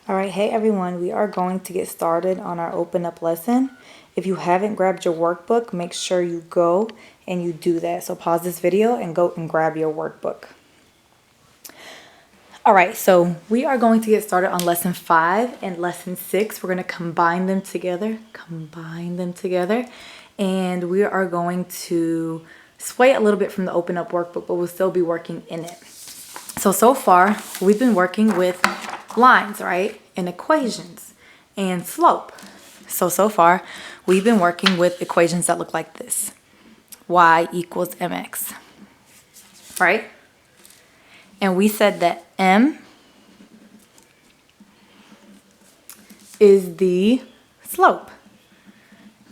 All right, hey everyone, we are going to get started on our open up lesson. If you haven't grabbed your workbook, make sure you go and you do that. So pause this video and go and grab your workbook. All right, so we are going to get started on lesson 5 and lesson 6. We're going to combine them together, and we are going to sway a little bit from the open up workbook, but we'll still be working in it. So far, we've been working with lines, right? And equations and slope. So far, we've been working with equations that look like this. Y equals mx, right? And we said that m is the slope.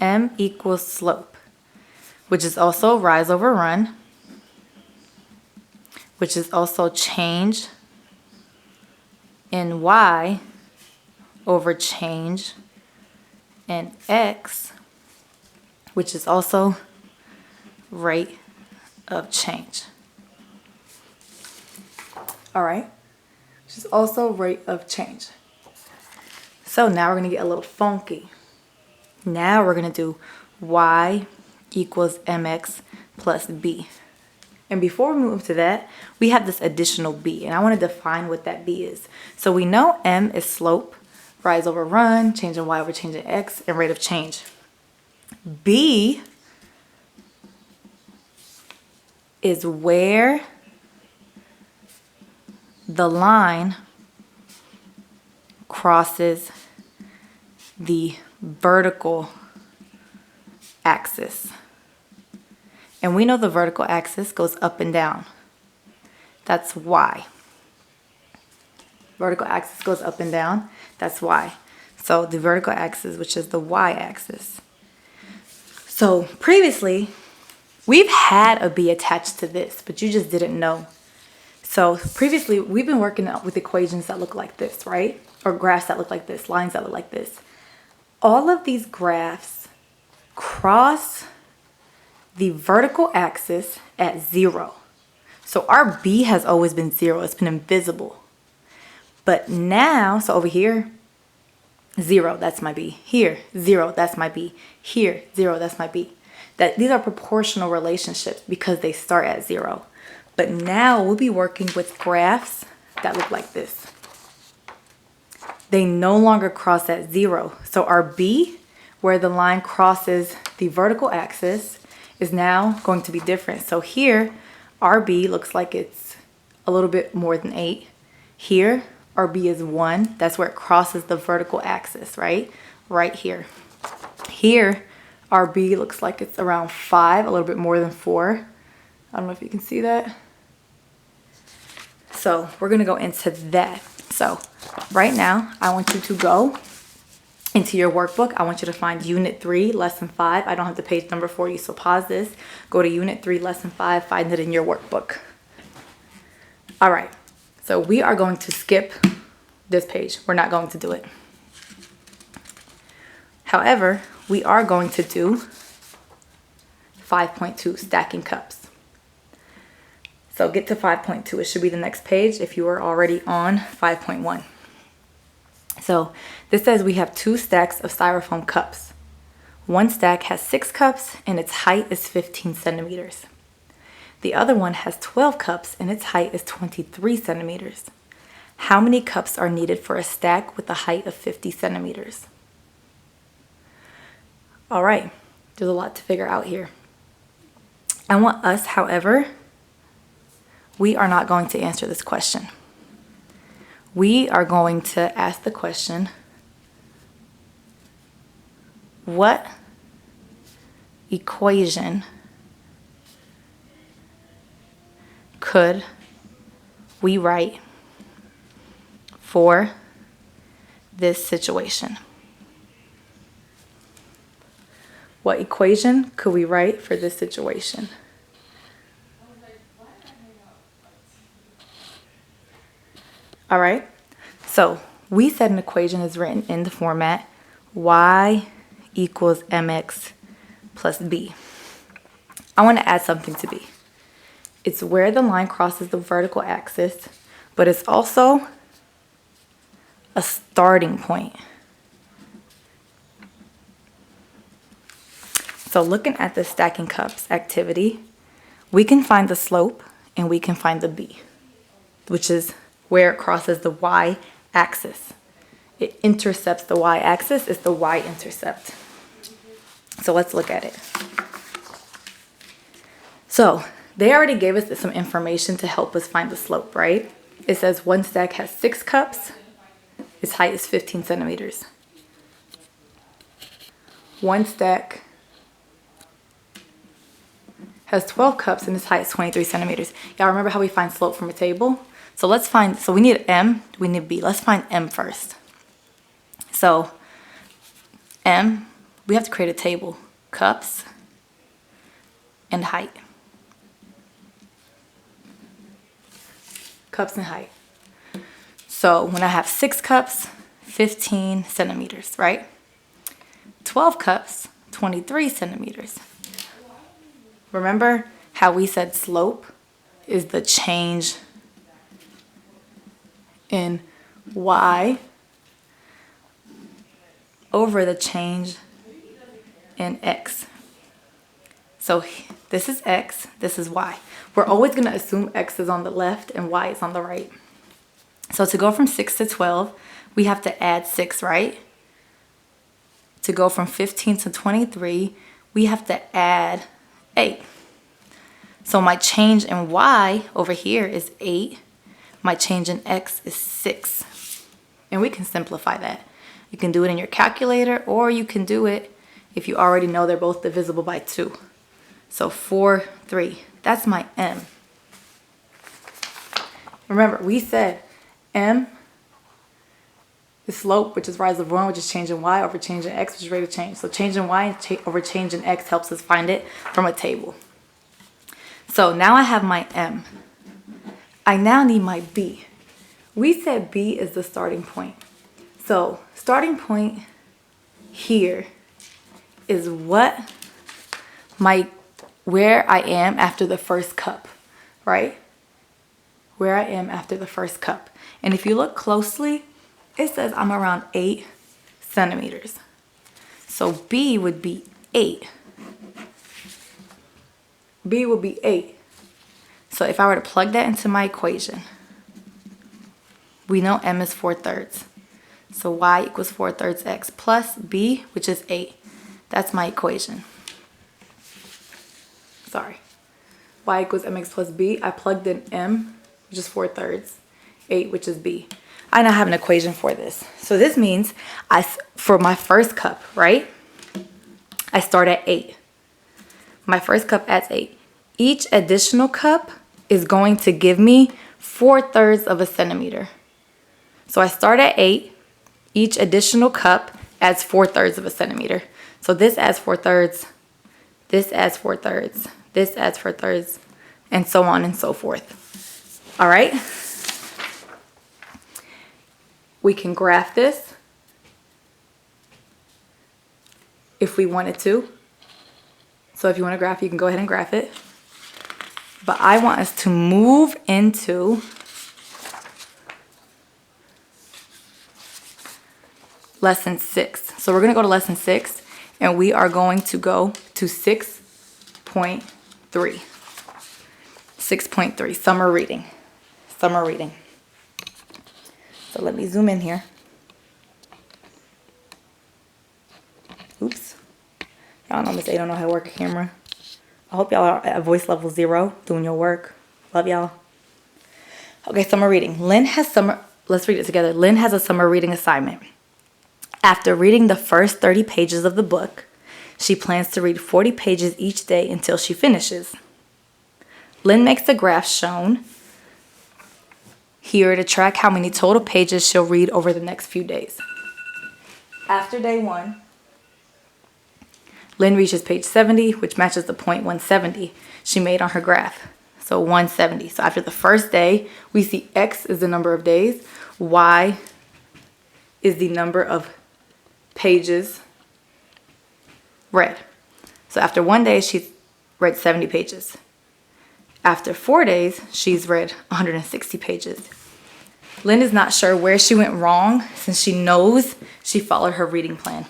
M equals slope, which is also rise over run, which is also change in y over change in x, which is also rate of change. All right, which is also rate of change. So now we're going to get a little funky. Now we're going to do y equals mx plus b. And before we move to that, we have this additional b, and I want to define what that b is. So we know m is slope, rise over run, change in y over change in x, and rate of change. B is where the line crosses the vertical axis. And we know the vertical axis goes up and down. That's y. Vertical axis goes up and down. That's y. So the vertical axis, which is the y-axis. So previously, we've had a b attached to this, but you just didn't know. So previously, we've been working with equations that look like this, right? Or graphs that look like this, lines that look like this. All of these graphs cross the vertical axis at 0. So our b has always been 0. It's been invisible. But now, so over here, 0, that's my b. Here, 0, that's my b. Here, 0, that's my b. These are proportional relationships because they start at 0. But now we'll be working with graphs that look like this. They no longer cross at 0. So our b, where the line crosses the vertical axis, is now going to be different. So here, our b looks like it's a little bit more than 8. Here, our b is 1. That's where it crosses the vertical axis, right? Right here. Here, our b looks like it's around 5, a little bit more than 4. I don't know if you can see that. So we're going to go into that. So right now, I want you to go into your workbook. I want you to find Unit 3, Lesson 5. I don't have the page number for you, so pause this. Go to Unit 3, Lesson 5. Find it in your workbook. All right. So we are going to skip this page. We're not going to do it. However, we are going to do 5.2, Stacking Cups. So get to 5.2. It should be the next page if you are already on 5.1. So this says we have 2 stacks of styrofoam cups. One stack has 6 cups and its height is 15 centimeters. The other one has 12 cups and its height is 23 centimeters. How many cups are needed for a stack with a height of 50 centimeters? All right, there's a lot to figure out here. I want us, however, we are not going to answer this question. We are going to ask the question, what equation could we write for this situation? What equation could we write for this situation? All right, so we said an equation is written in the format y equals mx plus b. I want to add something to b. It's where the line crosses the vertical axis, but it's also a starting point. So looking at the stacking cups activity, we can find the slope and we can find the B, which is where it crosses the y-axis. It intercepts the y-axis, it's the y-intercept. So let's look at it. So they already gave us some information to help us find the slope, right? It says one stack has 6 cups, its height is 15 centimeters. One stack has 12 cups and its height is 23 centimeters. Y'all remember how we find slope from a table? So let's find, so we need M, we need B. Let's find M first. So M, we have to create a table. Cups and height. Cups and height. So when I have 6 cups, 15 centimeters, right? 12 cups, 23 centimeters. Remember how we said slope is the change in y over the change in x. So this is x, this is y. We're always going to assume x is on the left and y is on the right. So to go from 6 to 12, we have to add 6, right? To go from 15 to 23, we have to add 8. So my change in y over here is 8. My change in x is 6. And we can simplify that. You can do it in your calculator, or you can do it if you already know they're both divisible by 2. So 4, 3. That's my M. Remember, we said M is slope, which is rise of 1, which is change in y, over change in x, which is rate of change. So change in y over change in x helps us find it from a table. So now I have my M. I now need my B. We said B is the starting point. So starting point here is what where I am after the first cup, right? Where I am after the first cup. And if you look closely, it says I'm around 8 centimeters. So B would be 8. B would be 8. So if I were to plug that into my equation, we know M is 4/3. So y equals 4/3 x plus B, which is 8. That's my equation. Sorry. Y equals mx plus B. I plugged in M, which is 4/3. 8, which is B. I now have an equation for this. So this means for my first cup, right? I start at 8. My first cup adds 8. Each additional cup is going to give me 4/3 of a centimeter. So I start at 8. Each additional cup adds 4/3 of a centimeter. So this adds 4/3. This adds 4/3. This adds 4/3. And so on and so forth. All right? We can graph this if we wanted to. So if you want to graph, you can go ahead and graph it. But I want us to move into lesson 6. So we're going to go to lesson 6, and we are going to go to 6.3. 6.3, summer reading. Summer reading. So let me zoom in here. Oops. Y'all know Miss A don't know how to work a camera. I hope y'all are at voice level 0 doing your work. Love y'all. Okay, summer reading. Let's read it together. Lynn has a summer reading assignment. After reading the first 30 pages of the book, she plans to read 40 pages each day until she finishes. Lynn makes the graph shown here to track how many total pages she'll read over the next few days. After day 1, Lynn reaches page 70, which matches the point 170 she made on her graph. So 170. So after the first day, we see X is the number of days, Y is the number of pages read. So after 1 day, she's read 70 pages. After 4 days, she's read 160 pages. Lynn is not sure where she went wrong since she knows she followed her reading plan.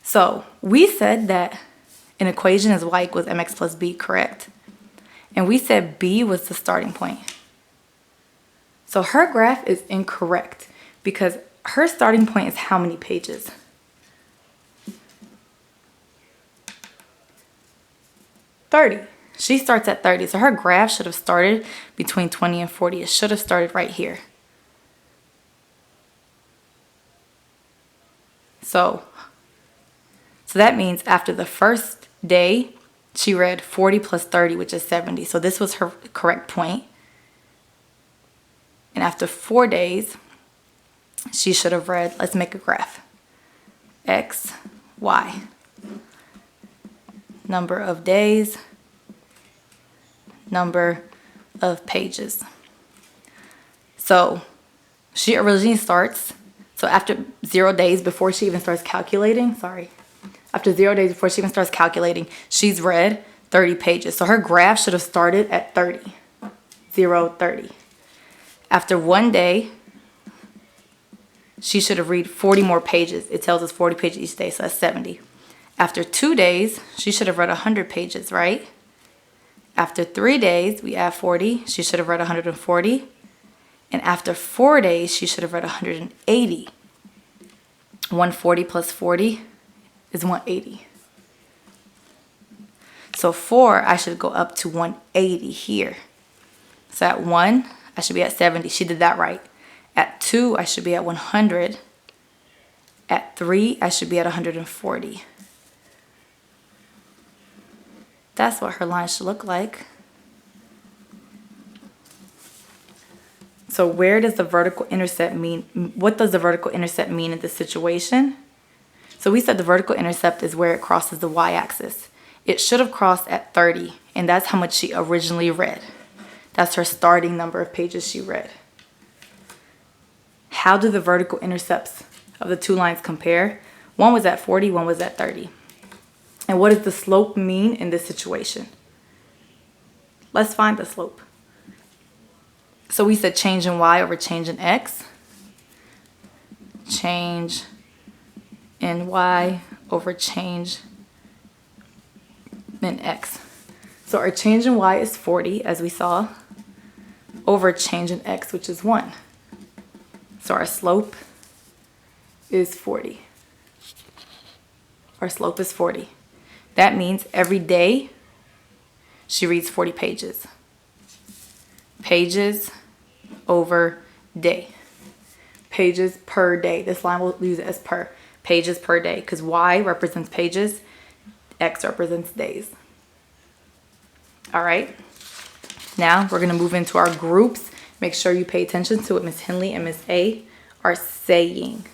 So we said that an equation is y equals mx plus b, correct? And we said b was the starting point. So her graph is incorrect because her starting point is how many pages? 30. She starts at 30. So her graph should have started between 20 and 40. It should have started right here. So that means after the first day, she read 40 plus 30, which is 70. So this was her correct point. And after 4 days, she should have read, let's make a graph, X, Y. Number of days, number of pages. So she originally starts, so after 0 days before she even starts calculating, after 0 days before she even starts calculating, she's read 30 pages. So her graph should have started at 30, 0, 30. After 1 day, she should have read 40 more pages. It tells us 40 pages each day, so that's 70. After 2 days, she should have read 100 pages, right? After 3 days, we add 40. She should have read 140. And after 4 days, she should have read 180. 140 plus 40 is 180. So 4, I should go up to 180 here. So at 1, I should be at 70. She did that right. At 2, I should be at 100. At 3, I should be at 140. That's what her line should look like. So where does the vertical intercept mean? What does the vertical intercept mean in this situation? So we said the vertical intercept is where it crosses the y-axis. It should have crossed at 30, and that's how much she originally read. That's her starting number of pages she read. How do the vertical intercepts of the two lines compare? One was at 40, one was at 30. And what does the slope mean in this situation? Let's find the slope. So we said change in y over change in x. Change in y over change in x. So our change in y is 40, as we saw, over change in x, which is 1. So our slope is 40. Our slope is 40. That means every day she reads 40 pages. Pages over day. Pages per day. This line we'll use it as per. Pages per day, because y represents pages, x represents days. All right. Now we're going to move into our groups. Make sure you pay attention to what Miss Henley and Miss A are saying.